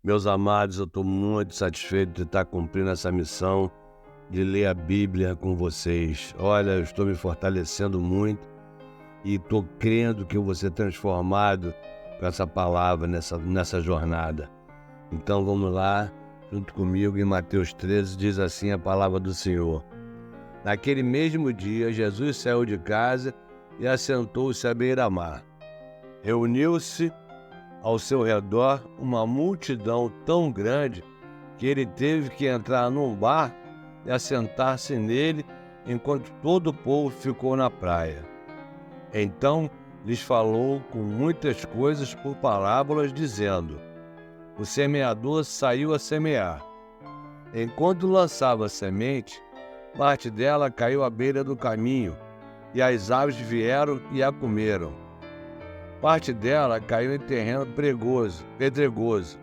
Meus amados, eu estou muito satisfeito de estar cumprindo essa missão de ler a Bíblia com vocês. Olha, eu estou me fortalecendo muito e estou crendo que eu vou ser transformado com essa palavra nessa jornada. Então vamos lá, junto comigo, em Mateus 13, diz assim a palavra do Senhor. Naquele mesmo dia, Jesus saiu de casa e assentou-se à beira-mar. Reuniu-se ao seu redor uma multidão tão grande que ele teve que entrar num barco e assentar-se nele enquanto todo o povo ficou na praia. Então lhes falou com muitas coisas por parábolas, dizendo: O semeador saiu a semear. Enquanto lançava a semente, parte dela caiu à beira do caminho, e as aves vieram e a comeram. Parte dela caiu em terreno pedregoso,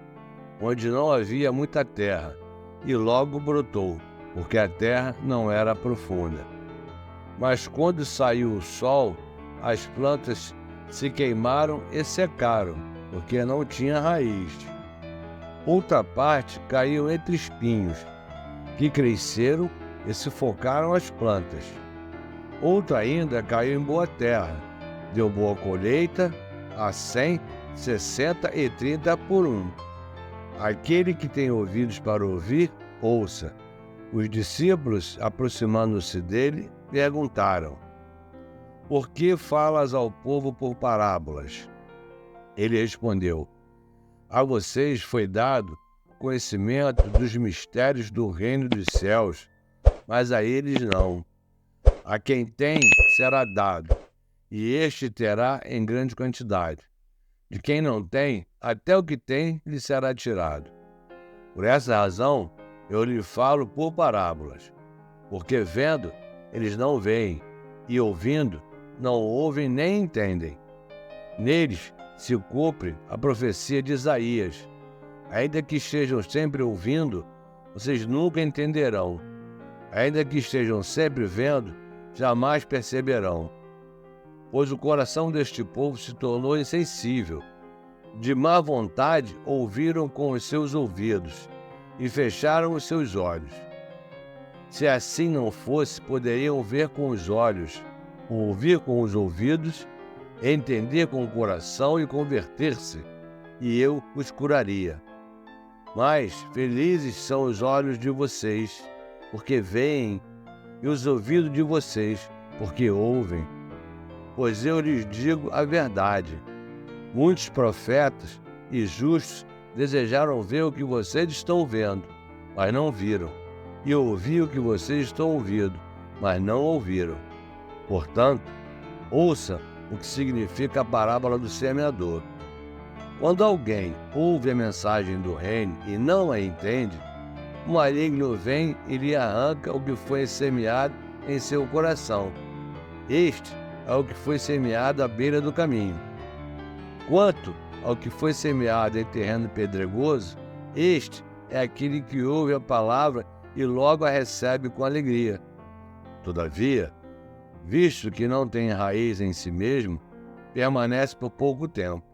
onde não havia muita terra, e logo brotou, porque a terra não era profunda. Mas quando saiu o sol, as plantas se queimaram e secaram, porque não tinha raiz. Outra parte caiu entre espinhos, que cresceram e sufocaram as plantas. Outra ainda caiu em boa terra, deu boa colheita, a 100, 60 e 30 por 1. Aquele que tem ouvidos para ouvir, ouça. Os discípulos, aproximando-se dele, perguntaram: Por que falas ao povo por parábolas? Ele respondeu: A vocês foi dado conhecimento dos mistérios do reino dos céus, mas a eles não. A quem tem será dado, e este terá em grande quantidade. De quem não tem, até o que tem lhe será tirado. Por essa razão, eu lhe falo por parábolas, porque vendo, eles não veem, e ouvindo, não ouvem nem entendem. Neles se cumpre a profecia de Isaías: Ainda que estejam sempre ouvindo, vocês nunca entenderão. Ainda que estejam sempre vendo, jamais perceberão. Pois o coração deste povo se tornou insensível. De má vontade ouviram com os seus ouvidos e fecharam os seus olhos. Se assim não fosse, poderiam ver com os olhos, ouvir com os ouvidos, entender com o coração e converter-se, e eu os curaria. Mas felizes são os olhos de vocês, porque veem, e os ouvidos de vocês, porque ouvem. Pois eu lhes digo a verdade: muitos profetas e justos desejaram ver o que vocês estão vendo, mas não viram, e ouvir o que vocês estão ouvindo, mas não ouviram. Portanto, ouça o que significa a parábola do semeador. Quando alguém ouve a mensagem do reino e não a entende, o maligno vem e lhe arranca o que foi semeado em seu coração. Este é o que foi semeado à beira do caminho. Quanto ao que foi semeado em terreno pedregoso, este é aquele que ouve a palavra e logo a recebe com alegria. Todavia, visto que não tem raiz em si mesmo, permanece por pouco tempo.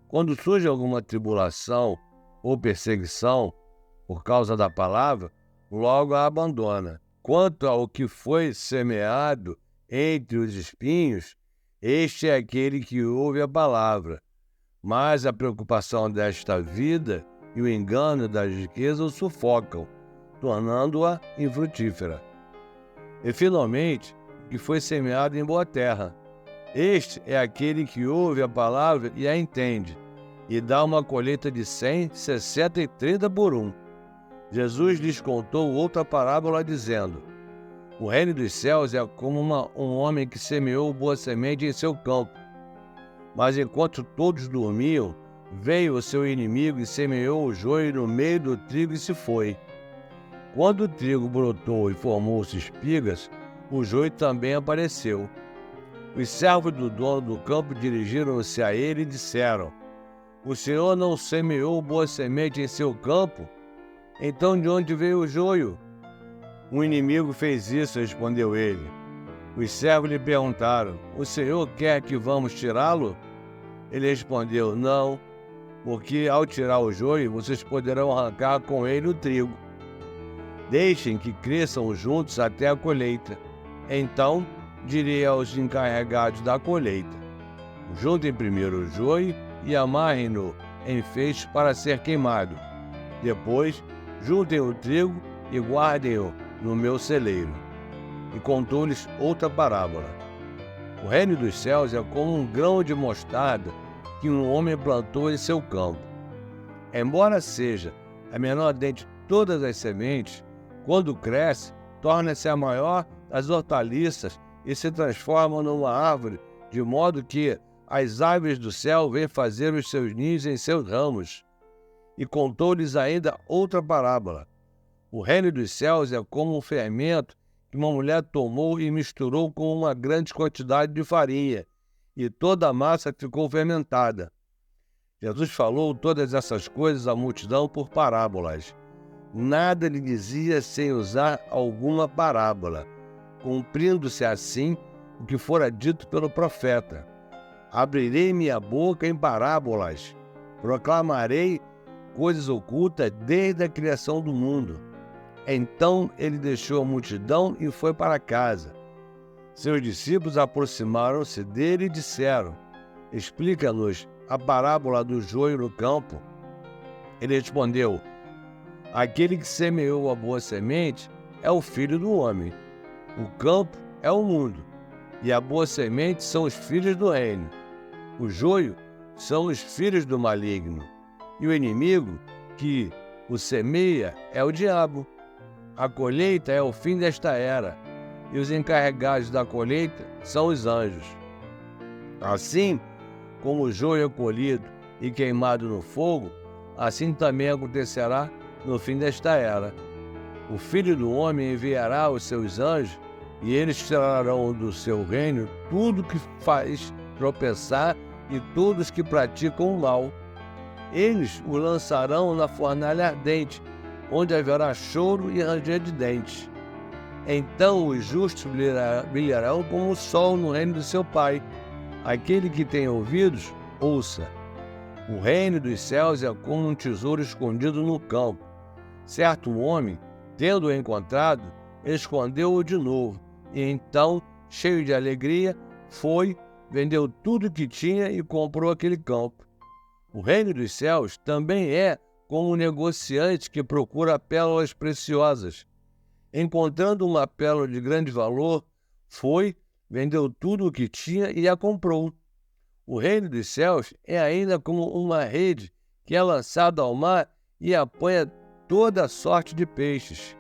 Quando surge alguma tribulação ou perseguição por causa da palavra, logo a abandona. Quanto ao que foi semeado entre os espinhos, este é aquele que ouve a palavra, mas a preocupação desta vida e o engano das riquezas o sufocam, tornando-a infrutífera. E, finalmente, o que foi semeado em boa terra. Este é aquele que ouve a palavra e a entende, e dá uma colheita de 100, 60 e 30 por 1. Jesus lhes contou outra parábola, dizendo: O reino dos céus é como um homem que semeou boa semente em seu campo. Mas enquanto todos dormiam, veio o seu inimigo e semeou o joio no meio do trigo e se foi. Quando o trigo brotou e formou-se espigas, o joio também apareceu. Os servos do dono do campo dirigiram-se a ele e disseram: O senhor não semeou boa semente em seu campo? Então de onde veio o joio? O inimigo fez isso, respondeu ele. Os servos lhe perguntaram: O senhor quer que vamos tirá-lo? Ele respondeu: Não, porque ao tirar o joio, vocês poderão arrancar com ele o trigo. Deixem que cresçam juntos até a colheita. Então direi aos encarregados da colheita: juntem primeiro o joio e amarrem-no em feixes para ser queimado. Depois, juntem o trigo e guardem-o no meu celeiro. E contou-lhes outra parábola. O reino dos céus é como um grão de mostarda que um homem plantou em seu campo. Embora seja a menor dentre todas as sementes, quando cresce, torna-se a maior das hortaliças e se transforma numa árvore, de modo que as aves do céu vêm fazer os seus ninhos em seus ramos. E contou-lhes ainda outra parábola. O reino dos céus é como um fermento que uma mulher tomou e misturou com uma grande quantidade de farinha, e toda a massa ficou fermentada. Jesus falou todas essas coisas à multidão por parábolas. Nada lhe dizia sem usar alguma parábola, cumprindo-se assim o que fora dito pelo profeta: abrirei minha boca em parábolas, proclamarei coisas ocultas desde a criação do mundo. Então ele deixou a multidão e foi para casa. Seus discípulos aproximaram-se dele e disseram: explica-nos a parábola do joio no campo. Ele respondeu: aquele que semeou a boa semente é o Filho do homem. O campo é o mundo, e a boa semente são os filhos do reino. O joio são os filhos do maligno, e o inimigo que o semeia é o diabo. A colheita é o fim desta era, e os encarregados da colheita são os anjos. Assim como o joio é colhido e queimado no fogo, assim também acontecerá no fim desta era. O Filho do Homem enviará os seus anjos, e eles tirarão do seu reino tudo que faz tropeçar e todos que praticam o mal. Eles o lançarão na fornalha ardente, onde haverá choro e ranger de dentes. Então os justos brilharão como o sol no reino do seu Pai. Aquele que tem ouvidos, ouça. O reino dos céus é como um tesouro escondido no campo. Certo homem, tendo-o encontrado, escondeu-o de novo, e então, cheio de alegria, foi, vendeu tudo que tinha e comprou aquele campo. O reino dos céus também é como um negociante que procura pérolas preciosas. Encontrando uma pérola de grande valor, foi, vendeu tudo o que tinha e a comprou. O reino dos céus é ainda como uma rede que é lançada ao mar e apanha toda sorte de peixes.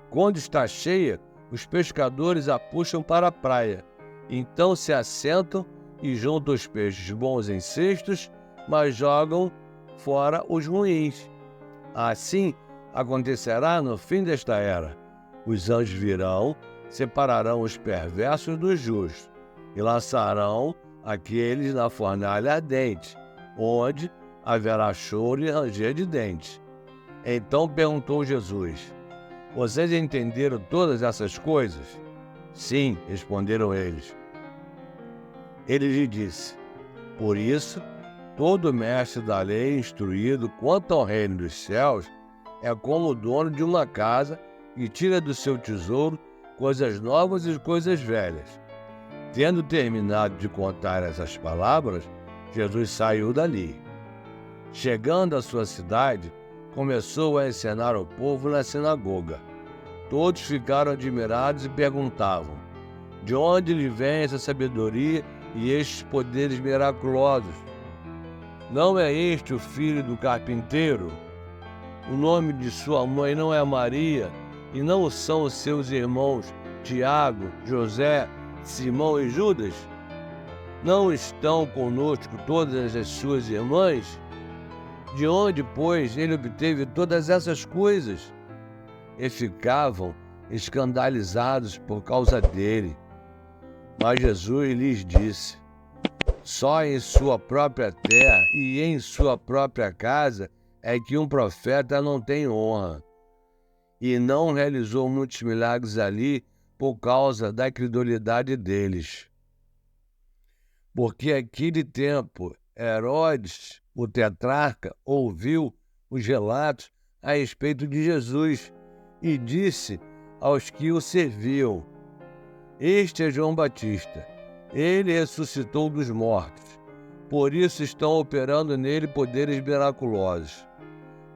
Quando está cheia, os pescadores a puxam para a praia. Então se assentam e juntam os peixes bons em cestos, mas jogam fora os ruins. Assim acontecerá no fim desta era. Os anjos virão, separarão os perversos dos justos e lançarão aqueles na fornalha ardente, onde haverá choro e ranger de dentes. Então perguntou Jesus: vocês entenderam todas essas coisas? Sim, responderam eles. Ele lhe disse: por isso, todo mestre da lei instruído quanto ao reino dos céus é como o dono de uma casa que tira do seu tesouro coisas novas e coisas velhas. Tendo terminado de contar essas palavras, Jesus saiu dali. Chegando à sua cidade, começou a ensinar o povo na sinagoga. Todos ficaram admirados e perguntavam: de onde lhe vem essa sabedoria e estes poderes miraculosos? Não é este o filho do carpinteiro? O nome de sua mãe não é Maria, e não são os seus irmãos Tiago, José, Simão e Judas? Não estão conosco todas as suas irmãs? De onde, pois, ele obteve todas essas coisas? E ficavam escandalizados por causa dele. Mas Jesus lhes disse: só em sua própria terra e em sua própria casa é que um profeta não tem honra. E não realizou muitos milagres ali por causa da incredulidade deles. Porque aquele tempo Herodes o tetrarca ouviu os relatos a respeito de Jesus e disse aos que o serviam: Este é João Batista. Ele ressuscitou dos mortos. Por isso estão operando nele poderes miraculosos.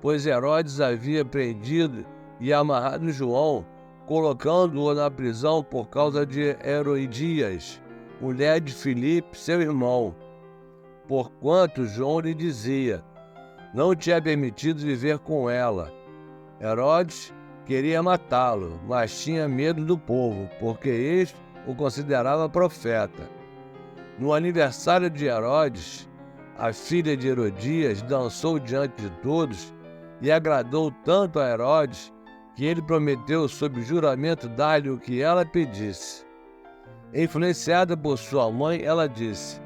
Pois Herodes havia prendido e amarrado João, colocando-o na prisão por causa de Herodias, mulher de Filipe, seu irmão. Porquanto João lhe dizia: não te é permitido viver com ela. Herodes queria matá-lo, mas tinha medo do povo, porque este o considerava profeta. No aniversário de Herodes, a filha de Herodias dançou diante de todos e agradou tanto a Herodes que ele prometeu sob juramento dar-lhe o que ela pedisse. Influenciada por sua mãe, ela disse: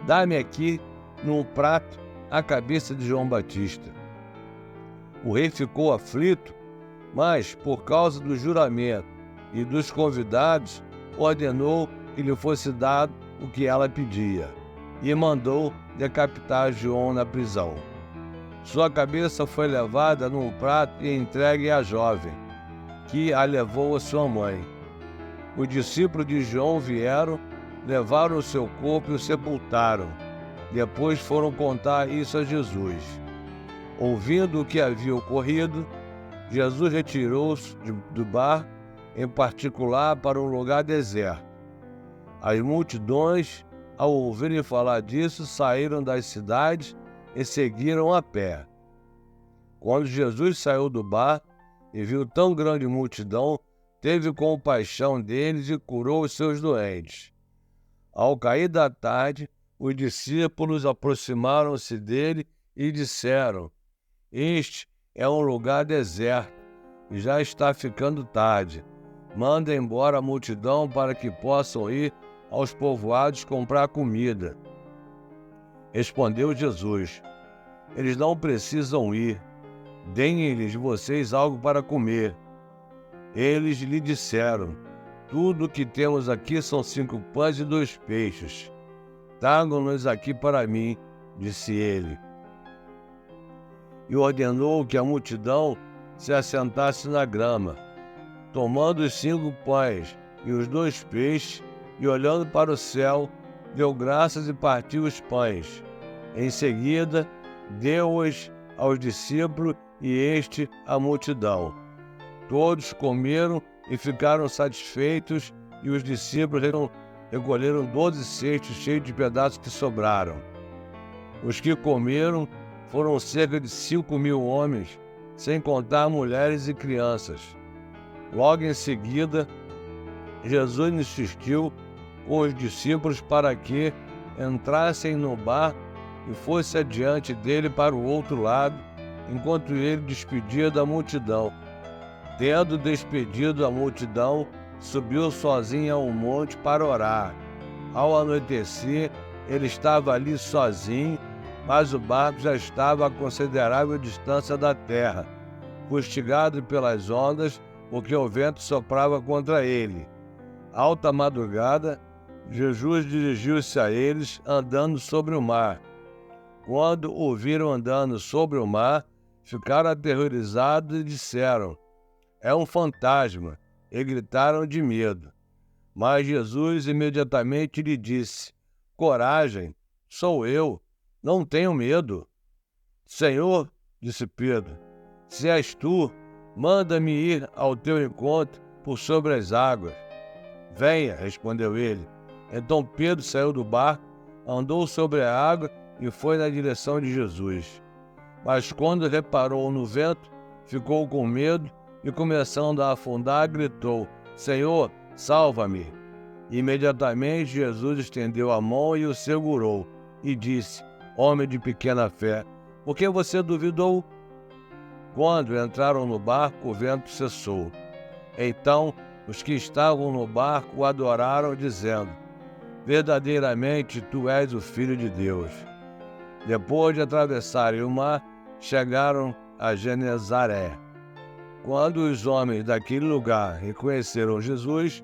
dá-me aqui, num prato, a cabeça de João Batista. O rei ficou aflito, mas, por causa do juramento e dos convidados, ordenou que lhe fosse dado o que ela pedia, e mandou decapitar João na prisão. Sua cabeça foi levada num prato e entregue à jovem, que a levou a sua mãe. Os discípulos de João vieram, levaram o seu corpo e o sepultaram. Depois foram contar isso a Jesus. Ouvindo o que havia ocorrido, Jesus retirou-se do bar, em particular para um lugar deserto. As multidões, ao ouvirem falar disso, saíram das cidades e seguiram a pé. Quando Jesus saiu do bar e viu tão grande multidão, teve compaixão deles e curou os seus doentes. Ao cair da tarde, os discípulos aproximaram-se dele e disseram: Este é um lugar deserto e já está ficando tarde. Manda embora a multidão para que possam ir aos povoados comprar comida. Respondeu Jesus: Eles não precisam ir. Deem-lhes vocês algo para comer. Eles lhe disseram: Tudo o que temos aqui são 5 pães e 2 peixes. Tragam-nos aqui para mim, disse ele. E ordenou que a multidão se assentasse na grama. Tomando os 5 pães e os 2 peixes, e olhando para o céu, deu graças e partiu os pães. Em seguida, deu-os aos discípulos e este à multidão. Todos comeram e ficaram satisfeitos, e os discípulos recolheram 12 cestos cheios de pedaços que sobraram. Os que comeram foram cerca de 5.000 homens, sem contar mulheres e crianças. Logo em seguida, Jesus insistiu com os discípulos para que entrassem no barco e fosse adiante dele para o outro lado, enquanto ele despedia da multidão. Tendo despedido a multidão, subiu sozinho a um monte para orar. Ao anoitecer, ele estava ali sozinho, mas o barco já estava a considerável distância da terra, fustigado pelas ondas, porque o vento soprava contra ele. Alta madrugada, Jesus dirigiu-se a eles, andando sobre o mar. Quando o viram andando sobre o mar, ficaram aterrorizados e disseram: É um fantasma, e gritaram de medo. Mas Jesus imediatamente lhe disse: Coragem, sou eu, não tenho medo. Senhor, disse Pedro, se és tu, manda-me ir ao teu encontro por sobre as águas. Venha, respondeu ele. Então Pedro saiu do barco, andou sobre a água e foi na direção de Jesus. Mas quando reparou no vento, ficou com medo e, começando a afundar, gritou: Senhor, salva-me! Imediatamente Jesus estendeu a mão e o segurou e disse: Homem de pequena fé, por que você duvidou? Quando entraram no barco, o vento cessou. Então os que estavam no barco o adoraram, dizendo: Verdadeiramente tu és o Filho de Deus. Depois de atravessarem o mar, chegaram a Genezaré. Quando os homens daquele lugar reconheceram Jesus,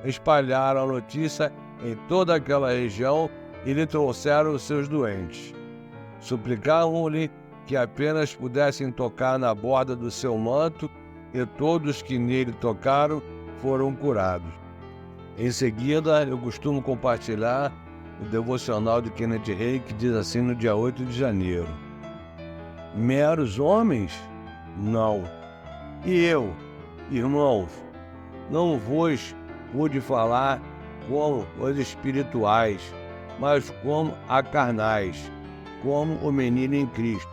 espalharam a notícia em toda aquela região e lhe trouxeram os seus doentes. Suplicavam-lhe que apenas pudessem tocar na borda do seu manto, e todos que nele tocaram foram curados. Em seguida, eu costumo compartilhar o devocional de Kenneth Hagin, que diz assim no dia 8 de janeiro: meros homens? Não. E eu, irmãos, não vos pude falar como os espirituais, mas como a carnais, como o menino em Cristo,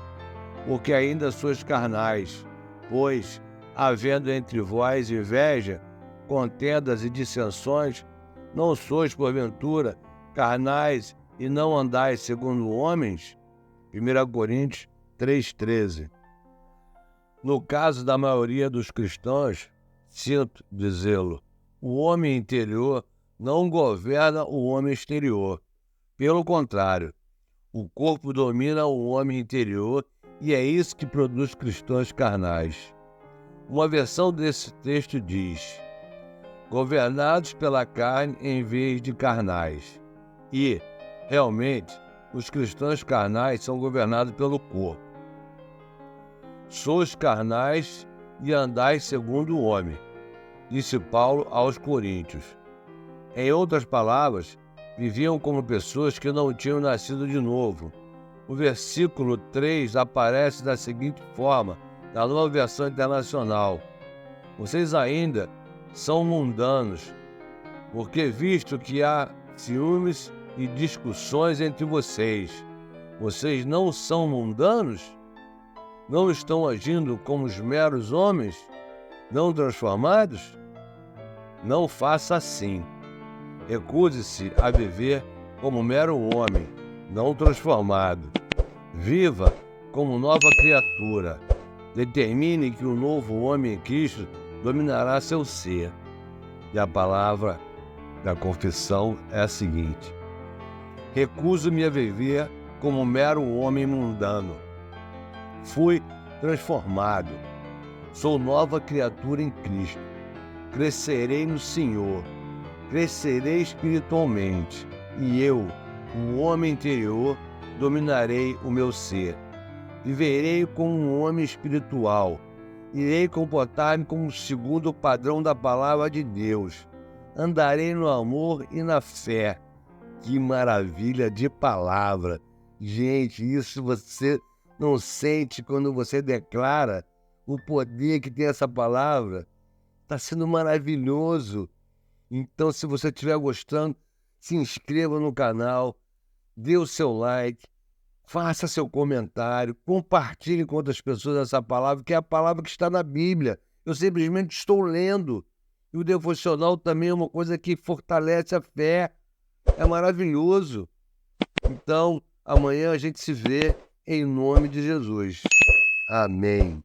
porque ainda sois carnais, pois, havendo entre vós inveja, contendas e dissensões, não sois, porventura, carnais e não andais segundo homens? 1 Coríntios 3,13. No caso da maioria dos cristãos, sinto dizê-lo, o homem interior não governa o homem exterior. Pelo contrário, o corpo domina o homem interior e é isso que produz cristãos carnais. Uma versão desse texto diz: governados pela carne em vez de carnais. E, realmente, os cristãos carnais são governados pelo corpo. Sois carnais e andais segundo o homem, disse Paulo aos Coríntios. Em outras palavras, viviam como pessoas que não tinham nascido de novo. O versículo 3 aparece da seguinte forma, na Nova Versão Internacional: vocês ainda são mundanos, porque visto que há ciúmes e discussões entre vocês, vocês não são mundanos? Não estão agindo como os meros homens, não transformados? Não faça assim. Recuse-se a viver como mero homem, não transformado. Viva como nova criatura. Determine que o novo homem em Cristo dominará seu ser. E a palavra da confissão é a seguinte: recuso-me a viver como mero homem mundano. Fui transformado. Sou nova criatura em Cristo. Crescerei no Senhor. Crescerei espiritualmente. E eu, o homem interior, dominarei o meu ser. Viverei como um homem espiritual. Irei comportar-me como segundo o padrão da palavra de Deus. Andarei no amor e na fé. Que maravilha de palavra! Gente, isso você não sente quando você declara o poder que tem essa palavra? Está sendo maravilhoso. Então, se você estiver gostando, se inscreva no canal, dê o seu like, faça seu comentário, compartilhe com outras pessoas essa palavra, que é a palavra que está na Bíblia. Eu simplesmente estou lendo. E o devocional também é uma coisa que fortalece a fé. É maravilhoso. Então, amanhã a gente se vê em nome de Jesus. Amém.